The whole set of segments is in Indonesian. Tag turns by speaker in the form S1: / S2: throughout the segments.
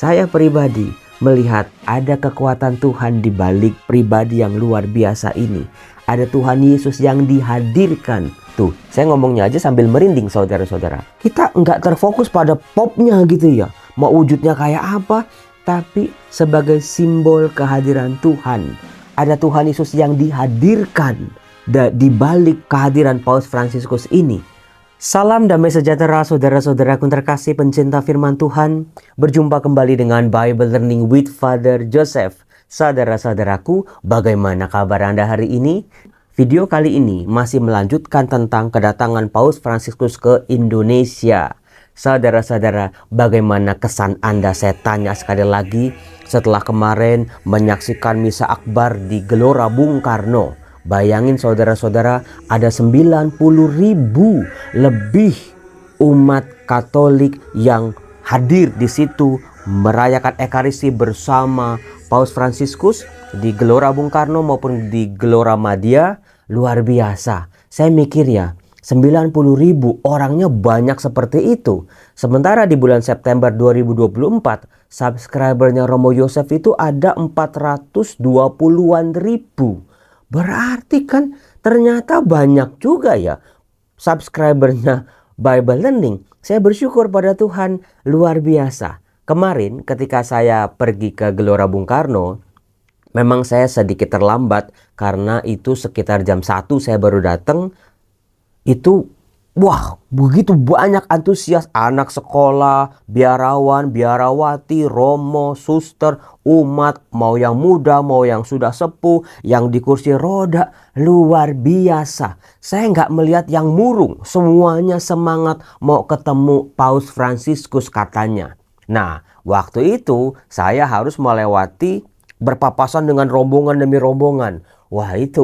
S1: Saya pribadi melihat ada kekuatan Tuhan di balik pribadi yang luar biasa ini. Ada Tuhan Yesus yang dihadirkan. Tuh, saya ngomongnya aja sambil merinding saudara-saudara. Kita nggak terfokus pada popnya gitu ya. Mau wujudnya kayak apa, tapi sebagai simbol kehadiran Tuhan. Ada Tuhan Yesus yang dihadirkan di balik kehadiran Paus Fransiskus ini. Salam damai sejahtera saudara-saudaraku terkasih pencinta firman Tuhan. Berjumpa kembali dengan Bible Learning with Father Joseph. Saudara-saudaraku, bagaimana kabar Anda hari ini? Video kali ini masih melanjutkan tentang kedatangan Paus Fransiskus ke Indonesia. Saudara-saudara, bagaimana kesan Anda? Saya tanya sekali lagi setelah kemarin menyaksikan Misa Akbar di Gelora Bung Karno. Bayangin saudara-saudara, ada 90.000 lebih umat Katolik yang hadir di situ merayakan Ekaristi bersama Paus Fransiskus di Gelora Bung Karno maupun di Gelora Madya. Luar biasa. Saya mikir ya, 90.000 orangnya banyak seperti itu. Sementara di bulan September 2024, subscribernya Romo Yosef itu ada 420-an ribu. Berarti kan ternyata banyak juga ya subscribernya Bible Learning. Saya bersyukur pada Tuhan, luar biasa. Kemarin ketika saya pergi ke Gelora Bung Karno, memang saya sedikit terlambat karena itu sekitar jam 1 saya baru datang. Itu wah, begitu banyak antusias anak sekolah, biarawan, biarawati, romo, suster, umat, mau yang muda, mau yang sudah sepuh, yang di kursi roda, luar biasa. Saya nggak melihat yang murung, semuanya semangat mau ketemu Paus Fransiskus katanya. Nah, waktu itu saya harus melewati berpapasan dengan rombongan demi rombongan. Wah, itu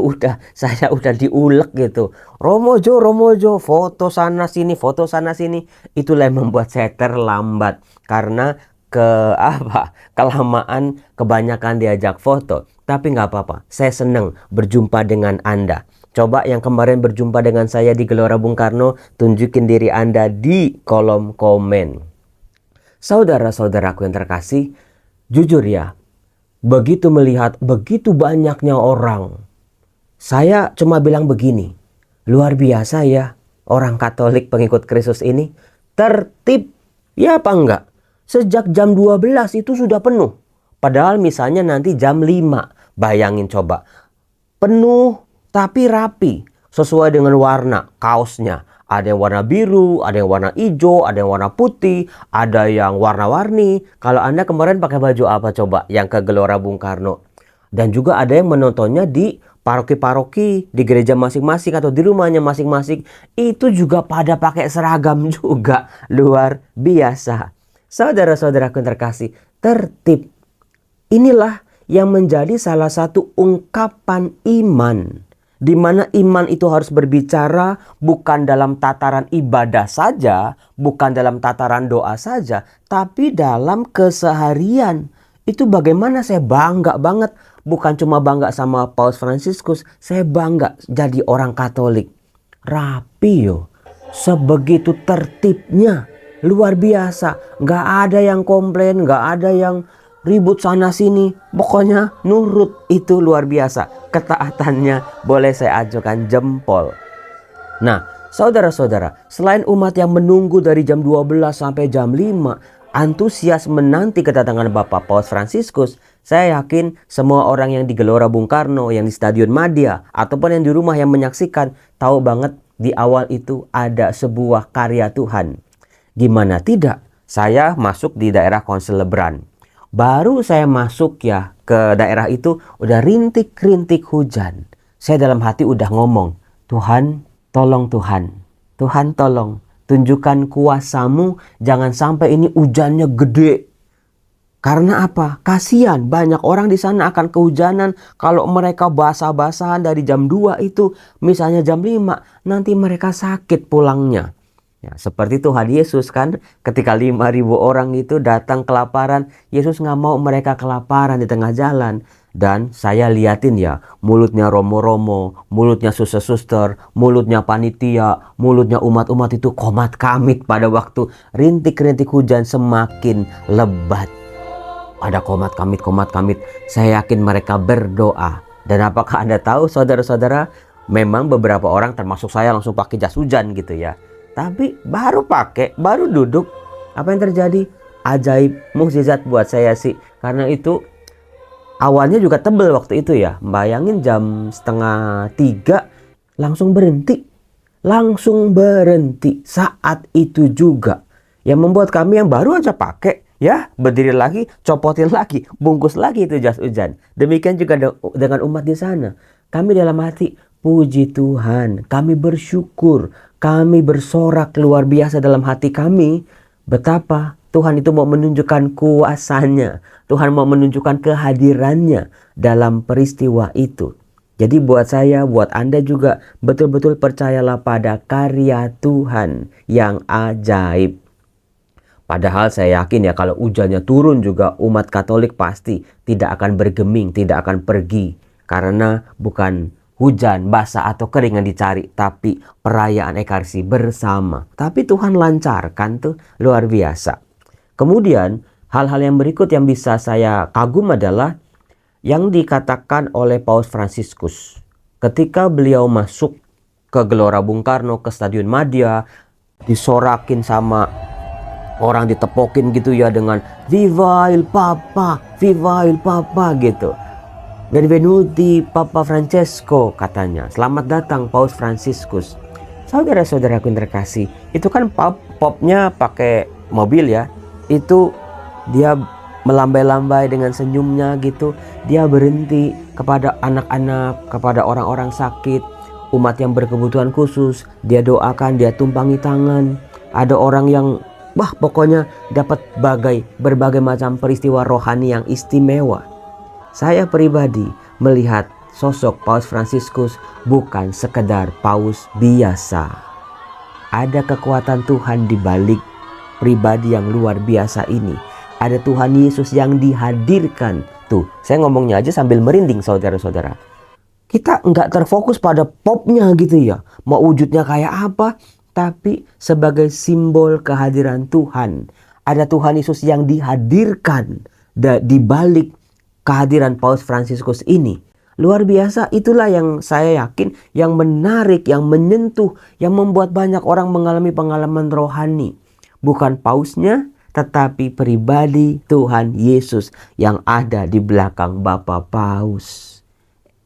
S1: saya udah diulek gitu. Romo Jo, foto sana sini, foto sana sini. Itulah yang membuat saya terlambat karena kelamaan kebanyakan diajak foto. Tapi nggak apa-apa, saya senang berjumpa dengan Anda. Coba yang kemarin berjumpa dengan saya di Gelora Bung Karno, tunjukin diri Anda di kolom komen. Saudara-saudaraku yang terkasih, jujur ya, begitu melihat begitu banyaknya orang, saya cuma bilang begini, luar biasa ya orang Katolik pengikut Kristus ini, tertib, ya apa enggak? Sejak jam 12 itu sudah penuh, padahal misalnya nanti jam 5, bayangin coba, penuh tapi rapi, sesuai dengan warna kaosnya. Ada yang warna biru, ada yang warna hijau, ada yang warna putih, ada yang warna-warni. Kalau Anda kemarin pakai baju apa coba yang ke Gelora Bung Karno? Dan juga ada yang menontonnya di paroki-paroki, di gereja masing-masing atau di rumahnya masing-masing. Itu juga pada pakai seragam juga. Luar biasa. Saudara-saudaraku yang terkasih, tertib. Inilah yang menjadi salah satu ungkapan iman. Di mana iman itu harus berbicara bukan dalam tataran ibadah saja, bukan dalam tataran doa saja, tapi dalam keseharian. Itu bagaimana saya bangga banget, bukan cuma bangga sama Paus Fransiskus, saya bangga jadi orang Katolik. Rapi yo, sebegitu tertibnya, luar biasa. Nggak ada yang komplain, nggak ada yang ribut sana sini, pokoknya nurut. Itu luar biasa. Ketaatannya boleh saya ajukan jempol. Nah, saudara-saudara, selain umat yang menunggu dari jam 12 sampai jam 5, antusias menanti kedatangan Bapak Paus Fransiskus, saya yakin semua orang yang di Gelora Bung Karno, yang di Stadion Madya, ataupun yang di rumah yang menyaksikan, tahu banget di awal itu ada sebuah karya Tuhan. Gimana tidak? Saya masuk di daerah Konseleberan. Baru saya masuk ya ke daerah itu udah rintik-rintik hujan. Saya dalam hati udah ngomong, Tuhan tolong Tuhan. Tuhan tolong tunjukkan kuasa-Mu, jangan sampai ini hujannya gede. Karena apa? Kasihan banyak orang di sana akan kehujanan. Kalau mereka basah-basahan dari jam 2 itu, misalnya jam 5, nanti mereka sakit pulangnya. Ya, seperti Tuhan Yesus kan, ketika 5.000 orang itu datang kelaparan, Yesus nggak mau mereka kelaparan di tengah jalan. Dan saya liatin ya, mulutnya romo-romo, mulutnya suster-suster, mulutnya panitia, mulutnya umat-umat itu komat kamit pada waktu rintik-rintik hujan semakin lebat. ada komat kamit. Saya yakin mereka berdoa. Dan apakah Anda tahu saudara-saudara, memang beberapa orang termasuk saya langsung pakai jas hujan gitu ya. Tapi baru pakai, baru duduk, apa yang terjadi? Ajaib, mukjizat buat saya sih. Karena itu awalnya juga tebel waktu itu ya. Bayangin jam 2:30 langsung berhenti. Langsung berhenti saat itu juga. Yang membuat kami yang baru aja pakai, ya berdiri lagi, copotin lagi, bungkus lagi itu jas hujan. Demikian juga dengan umat di sana. Kami dalam hati, puji Tuhan, kami bersyukur, kami bersorak luar biasa dalam hati kami. Betapa Tuhan itu mau menunjukkan kuasanya. Tuhan mau menunjukkan kehadirannya dalam peristiwa itu. Jadi buat saya, buat Anda juga, betul-betul percayalah pada karya Tuhan yang ajaib. Padahal saya yakin ya kalau hujannya turun juga umat Katolik pasti tidak akan bergeming, tidak akan pergi. Karena bukan hujan, basah atau kering yang dicari, tapi perayaan Ekaristi bersama. Tapi Tuhan lancarkan tuh, luar biasa. Kemudian hal-hal yang berikut yang bisa saya kagum adalah yang dikatakan oleh Paus Fransiskus ketika beliau masuk ke Gelora Bung Karno, ke Stadion Madia, disorakin sama orang, ditepokin gitu ya dengan Viva il Papa gitu. Benvenuti Papa Francesco katanya. Selamat datang Paus Fransiskus. Saudara-saudaraku yang terkasih, itu kan popnya pakai mobil ya. Itu dia melambai-lambai dengan senyumnya gitu. Dia berhenti kepada anak-anak, kepada orang-orang sakit, umat yang berkebutuhan khusus. Dia doakan, dia tumpangi tangan. Ada orang yang pokoknya dapat berbagai macam peristiwa rohani yang istimewa. Saya pribadi melihat sosok Paus Fransiskus bukan sekedar paus biasa. Ada kekuatan Tuhan di balik pribadi yang luar biasa ini. Ada Tuhan Yesus yang dihadirkan. Tuh, saya ngomongnya aja sambil merinding saudara-saudara. Kita nggak terfokus pada popnya gitu ya. Mau wujudnya kayak apa, tapi sebagai simbol kehadiran Tuhan. Ada Tuhan Yesus yang dihadirkan di balik kehadiran Paus Fransiskus ini. Luar biasa, itulah yang saya yakin, yang menarik, yang menyentuh, yang membuat banyak orang mengalami pengalaman rohani. Bukan pausnya, tetapi pribadi Tuhan Yesus yang ada di belakang Bapak Paus.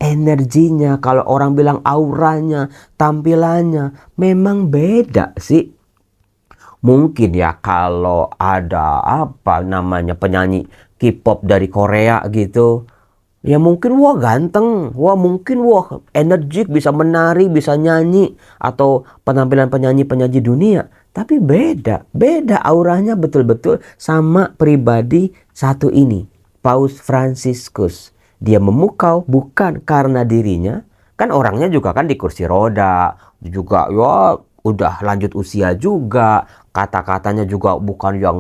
S1: Energinya, kalau orang bilang auranya, tampilannya, memang beda sih. Mungkin ya kalau ada penyanyi K-pop dari Korea gitu, ya mungkin wah ganteng, mungkin energik, bisa menari, bisa nyanyi, atau penampilan penyanyi dunia. Tapi beda auranya betul-betul sama pribadi satu ini, Paus Fransiskus. Dia memukau bukan karena dirinya, kan orangnya juga kan di kursi roda, juga ya udah lanjut usia juga, kata-katanya juga bukan yang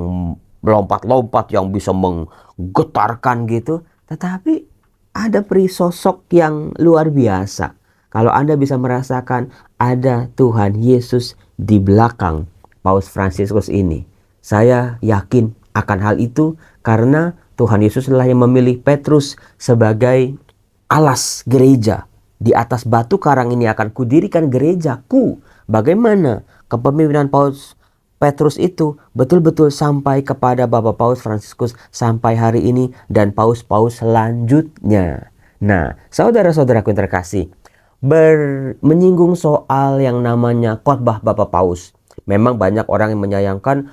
S1: lompat-lompat yang bisa menggetarkan gitu, tetapi ada sosok yang luar biasa. Kalau Anda bisa merasakan ada Tuhan Yesus di belakang Paus Fransiskus ini. Saya yakin akan hal itu karena Tuhan Yesus adalah yang memilih Petrus sebagai alas gereja. Di atas batu karang ini akan kudirikan gerejaku. Bagaimana kepemimpinan Paus Petrus itu betul-betul sampai kepada Bapak Paus Fransiskus sampai hari ini dan paus-paus selanjutnya. Nah, saudara-saudaraku yang terkasih, menyinggung soal yang namanya khotbah Bapak Paus. Memang banyak orang yang menyayangkan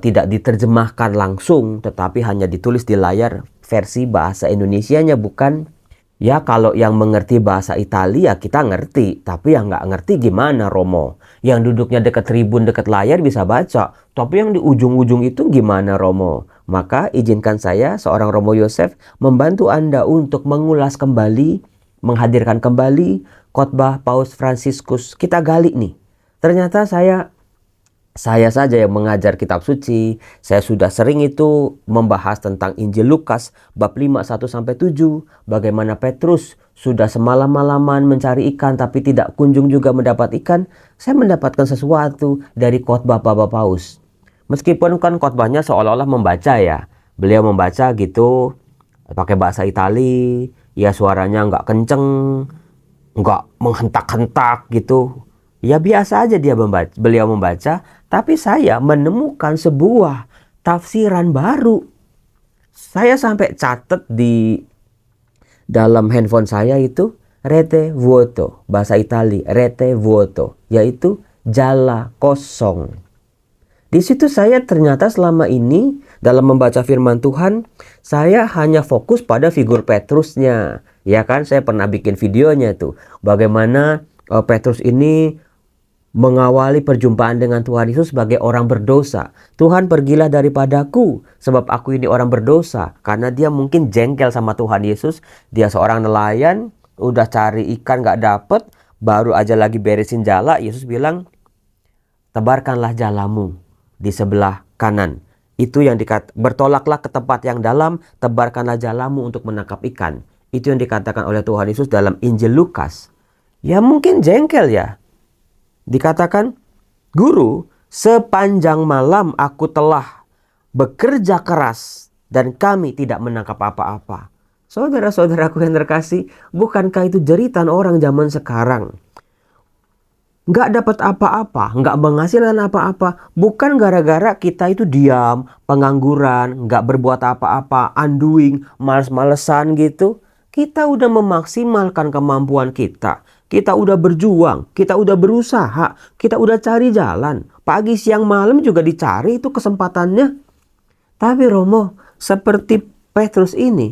S1: tidak diterjemahkan langsung, tetapi hanya ditulis di layar versi bahasa Indonesianya, bukan. Ya kalau yang mengerti bahasa Italia kita ngerti, tapi yang nggak ngerti gimana Romo? Yang duduknya dekat tribun, dekat layar bisa baca, tapi yang di ujung-ujung itu gimana Romo? Maka izinkan saya, seorang Romo Yosef, membantu Anda untuk mengulas kembali, menghadirkan kembali khotbah Paus Fransiskus. Kita gali nih. Ternyata saya saja yang mengajar kitab suci. Saya sudah sering itu membahas tentang Injil Lukas bab 5 1-7, bagaimana Petrus sudah semalam-malaman mencari ikan tapi tidak kunjung juga mendapat ikan. Saya mendapatkan sesuatu dari khotbah Bapak Paus. Meskipun kan khotbahnya seolah-olah membaca ya, Beliau membaca gitu pakai bahasa Itali, ya suaranya nggak kenceng, nggak menghentak-hentak gitu. Ya biasa aja beliau membaca, tapi saya menemukan sebuah tafsiran baru. Saya sampai catat di dalam handphone saya itu rete vuoto, bahasa Itali, rete vuoto, yaitu jala kosong. Di situ saya ternyata selama ini dalam membaca firman Tuhan, saya hanya fokus pada figur Petrusnya. Ya kan, saya pernah bikin videonya tuh. Bagaimana Petrus ini mengawali perjumpaan dengan Tuhan Yesus sebagai orang berdosa. Tuhan, pergilah daripadaku sebab aku ini orang berdosa. Karena dia mungkin jengkel sama Tuhan Yesus. Dia seorang nelayan, udah cari ikan gak dapet, baru aja lagi beresin jala. Yesus bilang, tebarkanlah jalamu di sebelah kanan. Itu yang bertolaklah ke tempat yang dalam, tebarkanlah jalamu untuk menangkap ikan. Itu yang dikatakan oleh Tuhan Yesus dalam Injil Lukas. Ya mungkin jengkel ya. Dikatakan, Guru, sepanjang malam aku telah bekerja keras dan kami tidak menangkap apa-apa. Saudara-saudaraku yang terkasih, bukankah itu jeritan orang zaman sekarang? Nggak dapat apa-apa, nggak menghasilkan apa-apa, bukan gara-gara kita itu diam, pengangguran, nggak berbuat apa-apa, undoing, males-malesan gitu. Kita udah memaksimalkan kemampuan kita. Kita udah berjuang, kita udah berusaha, kita udah cari jalan. Pagi, siang, malam juga dicari itu kesempatannya. Tapi Romo, seperti Petrus ini,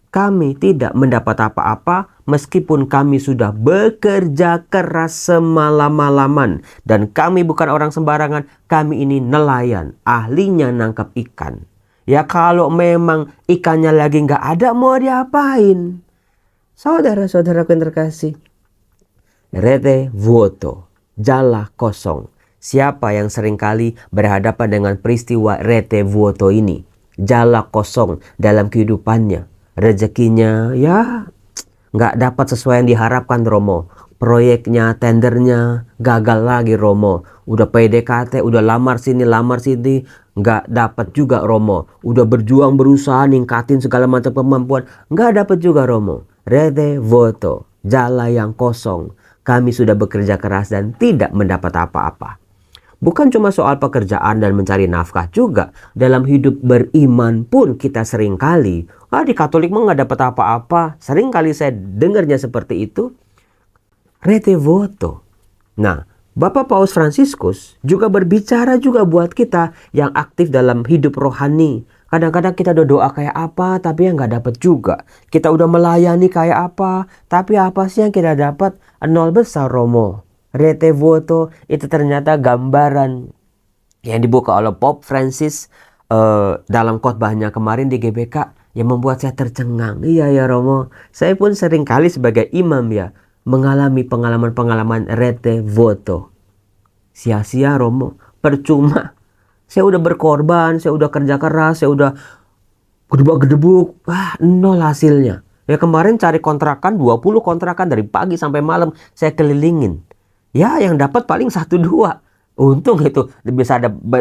S1: kami tidak mendapat apa-apa meskipun kami sudah bekerja keras semalam-malaman. Dan kami bukan orang sembarangan, kami ini nelayan, ahlinya nangkap ikan. Ya kalau memang ikannya lagi nggak ada, mau diapain? Saudara-saudara yang terkasih, rete vuoto, jala kosong. Siapa yang seringkali berhadapan dengan peristiwa rete vuoto ini? Jala kosong dalam kehidupannya. Rezekinya ya nggak dapat sesuai yang diharapkan Romo. Proyeknya, tendernya gagal lagi Romo. Udah PDKT, udah lamar sini, nggak dapat juga Romo. Udah berjuang, berusaha, ningkatin segala macam kemampuan, nggak dapat juga Romo. Rete vuoto, jala yang kosong. Kami sudah bekerja keras dan tidak mendapat apa-apa. Bukan cuma soal pekerjaan dan mencari nafkah juga. Dalam hidup beriman pun kita seringkali, di Katolik mah nggak dapat apa-apa. Seringkali saya dengarnya seperti itu. Rete vuoto. Nah, Bapak Paus Fransiskus juga berbicara juga buat kita yang aktif dalam hidup rohani. Kadang-kadang kita udah doa kayak apa, tapi yang nggak dapat juga. Kita udah melayani kayak apa, tapi apa sih yang kita dapat? Nol besar Romo. Rete vuoto itu ternyata gambaran yang dibuka oleh Pope Francis dalam khotbahnya kemarin di GBK yang membuat saya tercengang. Iya ya Romo, saya pun sering kali sebagai imam ya mengalami pengalaman-pengalaman rete vuoto. Sia-sia Romo, percuma. Saya udah berkorban, saya udah kerja keras, saya udah gedebuk-gedebuk, nol hasilnya. Ya kemarin cari kontrakan, 20 kontrakan dari pagi sampai malam saya kelilingin. Ya yang dapat paling 1-2. Untung itu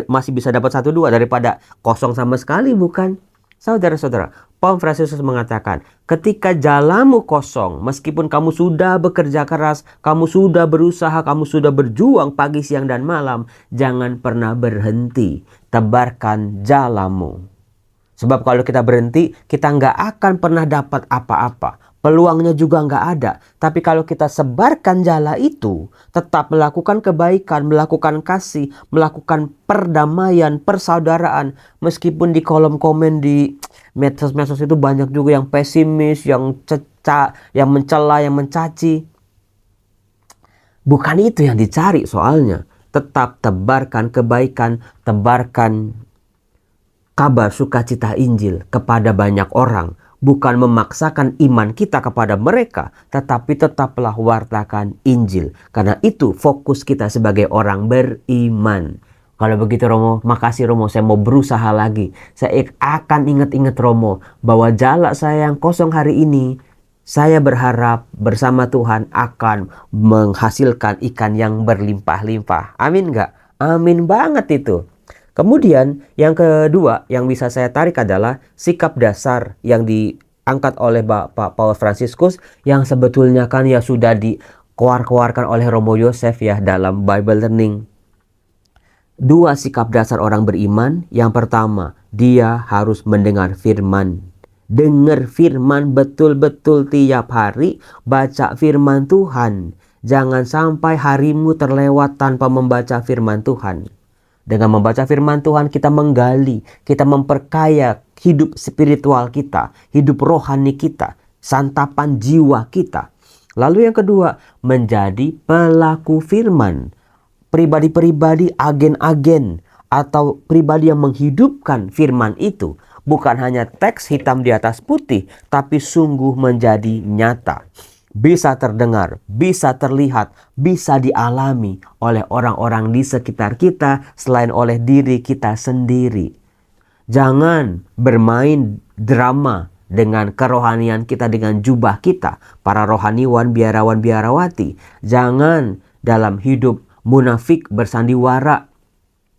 S1: masih bisa dapat 1-2 daripada kosong sama sekali, bukan? Saudara-saudara, Paus Fransiskus mengatakan, ketika jalamu kosong, meskipun kamu sudah bekerja keras, kamu sudah berusaha, kamu sudah berjuang pagi, siang, dan malam, jangan pernah berhenti. Tebarkan jalamu. Sebab kalau kita berhenti, kita nggak akan pernah dapat apa-apa. Peluangnya juga nggak ada. Tapi kalau kita sebarkan jala itu, tetap melakukan kebaikan, melakukan kasih, melakukan perdamaian, persaudaraan. Meskipun di kolom komen di medsos-medsos itu banyak juga yang pesimis, yang yang mencela, yang mencaci. Bukan itu yang dicari soalnya. Tetap tebarkan kebaikan, tebarkan kabar sukacita Injil kepada banyak orang. Bukan memaksakan iman kita kepada mereka, tetapi tetaplah wartakan Injil. Karena itu fokus kita sebagai orang beriman. Kalau begitu Romo, makasih Romo, saya mau berusaha lagi. Saya akan ingat-ingat Romo, bahwa jala saya yang kosong hari ini, saya berharap bersama Tuhan akan menghasilkan ikan yang berlimpah-limpah. Amin gak? Amin banget itu. Kemudian yang kedua yang bisa saya tarik adalah sikap dasar yang diangkat oleh Bapak Paus Fransiskus yang sebetulnya kan ya sudah dikeluarkan oleh Romo Yosef ya dalam Bible Learning. Dua sikap dasar orang beriman. Yang pertama, dia harus mendengar firman. Dengar firman betul-betul tiap hari, baca firman Tuhan. Jangan sampai harimu terlewat tanpa membaca firman Tuhan. Dengan membaca firman Tuhan kita menggali, kita memperkaya hidup spiritual kita, hidup rohani kita, santapan jiwa kita. Lalu yang kedua, menjadi pelaku firman. Pribadi-pribadi, agen-agen, atau pribadi yang menghidupkan firman itu. Bukan hanya teks hitam di atas putih, tapi sungguh menjadi nyata. Bisa terdengar, bisa terlihat, bisa dialami oleh orang-orang di sekitar kita selain oleh diri kita sendiri. Jangan bermain drama dengan kerohanian kita, dengan jubah kita, para rohaniwan, biarawan, biarawati. Jangan dalam hidup munafik bersandiwara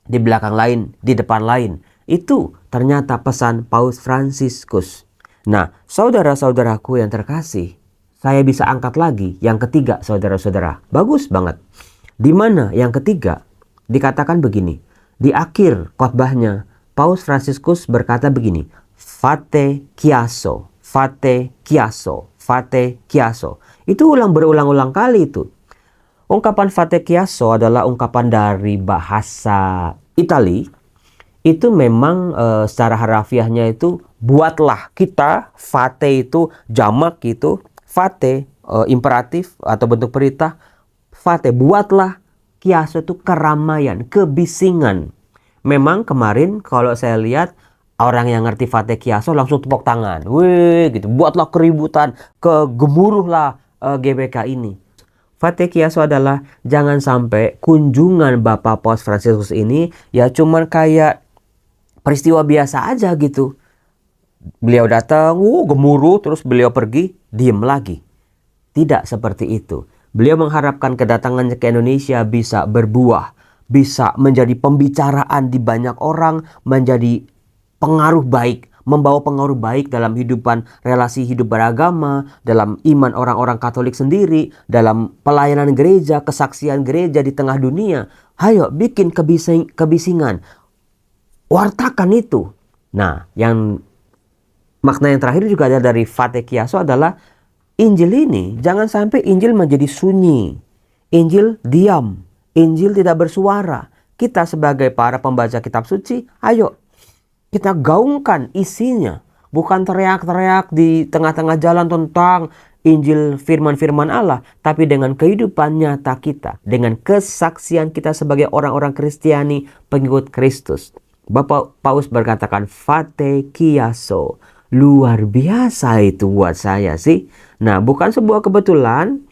S1: di belakang lain, di depan lain. Itu ternyata pesan Paus Fransiskus. Nah, saudara-saudaraku yang terkasih, saya bisa angkat lagi yang ketiga, saudara-saudara. Bagus banget. Di mana yang ketiga dikatakan begini. Di akhir khotbahnya, Paus Fransiskus berkata begini, Fate chiasso, fate chiasso, fate chiasso. Itu berulang-ulang kali itu. Ungkapan fate chiasso adalah ungkapan dari bahasa Itali. Itu memang secara harafiahnya itu buatlah. Kita, fate itu jamak gitu. Fate imperatif atau bentuk perintah. Fate buatlah. Chiasso itu keramaian, kebisingan. Memang kemarin kalau saya lihat orang yang ngerti fate chiasso langsung tepuk tangan. Wih gitu, buatlah keributan, kegemuruhlah GBK ini. Fate chiasso adalah jangan sampai kunjungan Bapak Paus Fransiskus ini ya cuman kayak peristiwa biasa aja gitu. Beliau datang, gemuruh, terus beliau pergi, diem lagi. Tidak seperti itu. Beliau mengharapkan kedatangannya ke Indonesia bisa berbuah, bisa menjadi pembicaraan di banyak orang, menjadi pengaruh baik, membawa pengaruh baik dalam hidupan relasi hidup beragama, dalam iman orang-orang Katolik sendiri, dalam pelayanan gereja, kesaksian gereja di tengah dunia. Hayo bikin kebisingan. Wartakan itu. Nah, makna yang terakhir juga ada dari Fate chiasso adalah Injil ini jangan sampai Injil menjadi sunyi. Injil diam. Injil tidak bersuara. Kita sebagai para pembaca kitab suci, ayo kita gaungkan isinya. Bukan teriak-teriak di tengah-tengah jalan tentang Injil firman-firman Allah. Tapi dengan kehidupan nyata kita. Dengan kesaksian kita sebagai orang-orang Kristiani pengikut Kristus. Bapak Paus berkatakan Fate chiasso. Luar biasa itu buat saya sih. Nah, bukan sebuah kebetulan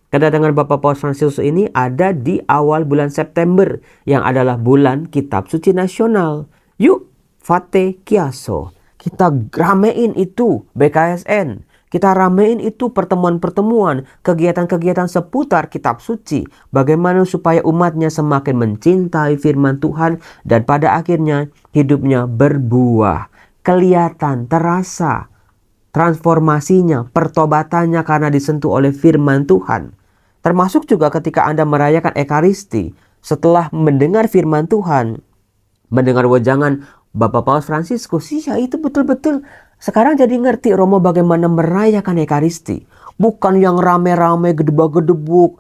S1: kedatangan Bapak Paus Fransiskus ini ada di awal bulan September. Yang adalah bulan Kitab Suci Nasional. Yuk, Fate chiasso. Kita ramein itu BKSN. Kita ramein itu pertemuan-pertemuan, kegiatan-kegiatan seputar kitab suci. Bagaimana supaya umatnya semakin mencintai firman Tuhan dan pada akhirnya hidupnya berbuah. Kelihatan, terasa transformasinya, pertobatannya karena disentuh oleh firman Tuhan. Termasuk juga ketika Anda merayakan Ekaristi. Setelah mendengar firman Tuhan, mendengar wejangan Bapak Paus Fransiskus, ya itu betul-betul sekarang jadi ngerti Romo bagaimana merayakan Ekaristi. Bukan yang rame-rame, gedebak-gedebuk,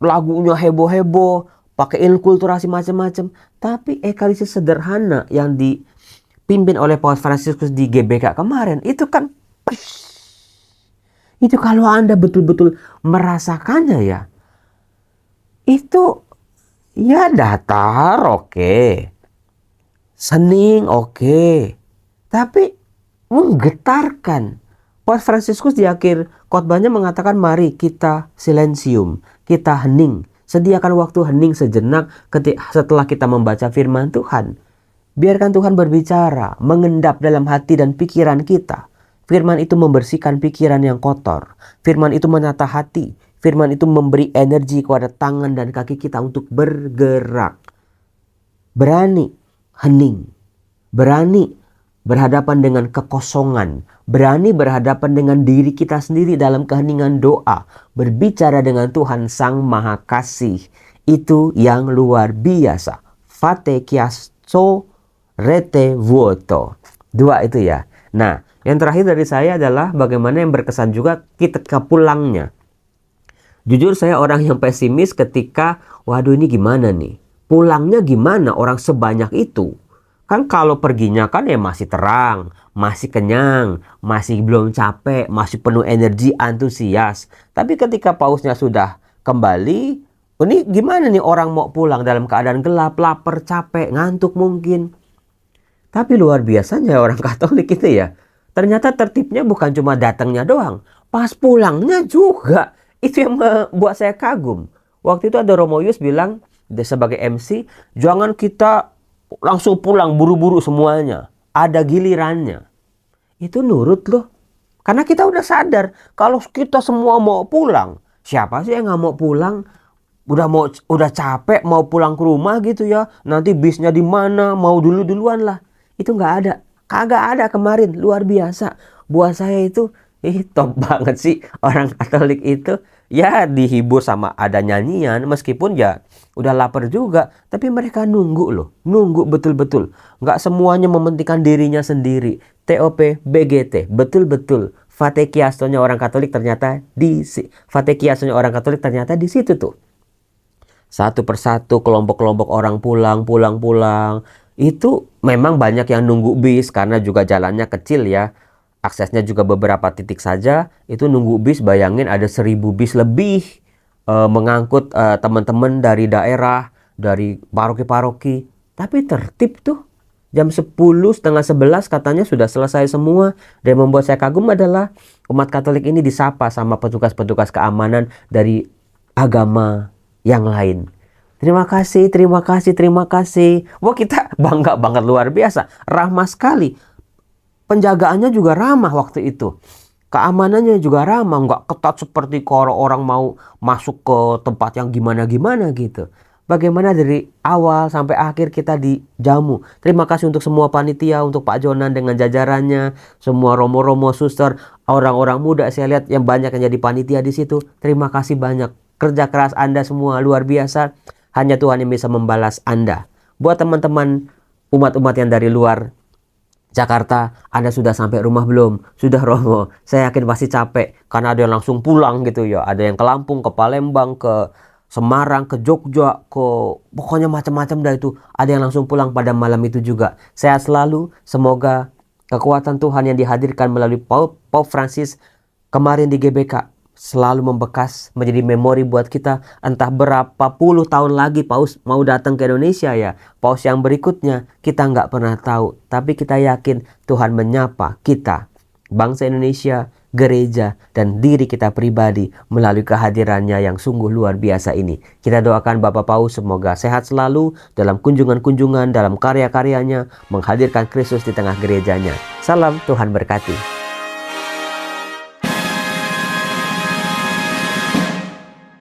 S1: lagunya heboh-heboh, pakai inkulturasi macam-macam. Tapi Ekaristi sederhana yang dipimpin oleh Paus Fransiskus di GBK kemarin, itu kan, itu kalau Anda betul-betul merasakannya ya, itu ya datar oke. Sening oke. Tapi menggetarkan. Paus Fransiskus di akhir khotbahnya mengatakan mari kita silensium, kita hening. Sediakan waktu hening sejenak setelah kita membaca firman Tuhan. Biarkan Tuhan berbicara, mengendap dalam hati dan pikiran kita. Firman itu membersihkan pikiran yang kotor. Firman itu menata hati. Firman itu memberi energi kepada tangan dan kaki kita untuk bergerak. Berani. hening, berani berhadapan dengan kekosongan, berani berhadapan dengan diri kita sendiri dalam keheningan doa, berbicara dengan Tuhan Sang Maha Kasih. Itu yang luar biasa. Fate chiasso rete vuoto. Dua itu ya. Nah, yang terakhir dari saya adalah bagaimana yang berkesan juga ketika pulangnya. Jujur saya orang yang pesimis ketika, waduh ini gimana nih? Pulangnya gimana orang sebanyak itu? Kan kalau perginya kan ya masih terang, masih kenyang, masih belum capek, masih penuh energi, antusias. Tapi ketika pausnya sudah kembali, ini gimana nih orang mau pulang dalam keadaan gelap, lapar, capek, ngantuk mungkin. Tapi luar biasanya orang Katolik itu ya. Ternyata tertibnya bukan cuma datangnya doang, pas pulangnya juga. Itu yang membuat saya kagum. Waktu itu ada Romo Yus bilang sebagai MC, jangan kita langsung pulang buru-buru semuanya. Ada gilirannya. Itu nurut loh. Karena kita udah sadar kalau kita semua mau pulang. Siapa sih yang nggak mau pulang? Udah capek mau pulang ke rumah gitu ya. Nanti bisnya di mana? Mau duluan lah. Itu nggak ada. Kagak ada kemarin. Luar biasa. Buat saya itu top banget sih orang Katolik itu. Ya dihibur sama ada nyanyian, meskipun ya udah lapar juga, tapi mereka nunggu loh, nunggu betul-betul. Nggak semuanya mementingkan dirinya sendiri. TOP BGT, betul-betul. Fate chiasso-nya orang Katolik ternyata di situ tuh. Satu persatu kelompok-kelompok orang pulang. Itu memang banyak yang nunggu bis karena juga jalannya kecil ya. Aksesnya juga beberapa titik saja. Itu nunggu bis, bayangin ada 1000 bis lebih mengangkut teman-teman dari daerah, dari paroki-paroki. Tapi tertib tuh. Jam 10, setengah 11 katanya sudah selesai semua. Dan membuat saya kagum adalah umat Katolik ini disapa sama petugas-petugas keamanan dari agama yang lain. Terima kasih. Wah, kita bangga banget, luar biasa. Ramah sekali. Penjagaannya juga ramah waktu itu. Keamanannya juga ramah. Nggak ketat seperti kalau orang mau masuk ke tempat yang gimana-gimana gitu. Bagaimana dari awal sampai akhir kita dijamu. Terima kasih untuk semua panitia, untuk Pak Jonan dengan jajarannya. Semua romo-romo, suster, orang-orang muda saya lihat yang banyak yang jadi panitia di situ. Terima kasih banyak. Kerja keras Anda semua luar biasa. Hanya Tuhan yang bisa membalas Anda. Buat teman-teman umat-umat yang dari luar Jakarta, Anda sudah sampai rumah belum? Sudah Romo, saya yakin pasti capek. Karena ada yang langsung pulang gitu ya. Ada yang ke Lampung, ke Palembang, ke Semarang, ke Jogja, pokoknya macam-macam dah itu. Ada yang langsung pulang pada malam itu juga. Sehat selalu, semoga kekuatan Tuhan yang dihadirkan melalui Pope Francis kemarin di GBK selalu membekas menjadi memori buat kita. Entah berapa puluh tahun lagi Paus mau datang ke Indonesia ya, Paus yang berikutnya kita nggak pernah tahu. Tapi kita yakin Tuhan menyapa kita, bangsa Indonesia, gereja, dan diri kita pribadi melalui kehadirannya yang sungguh luar biasa ini. Kita doakan Bapak Paus semoga sehat selalu dalam kunjungan-kunjungan, dalam karya-karyanya menghadirkan Kristus di tengah gerejanya. Salam, Tuhan berkati.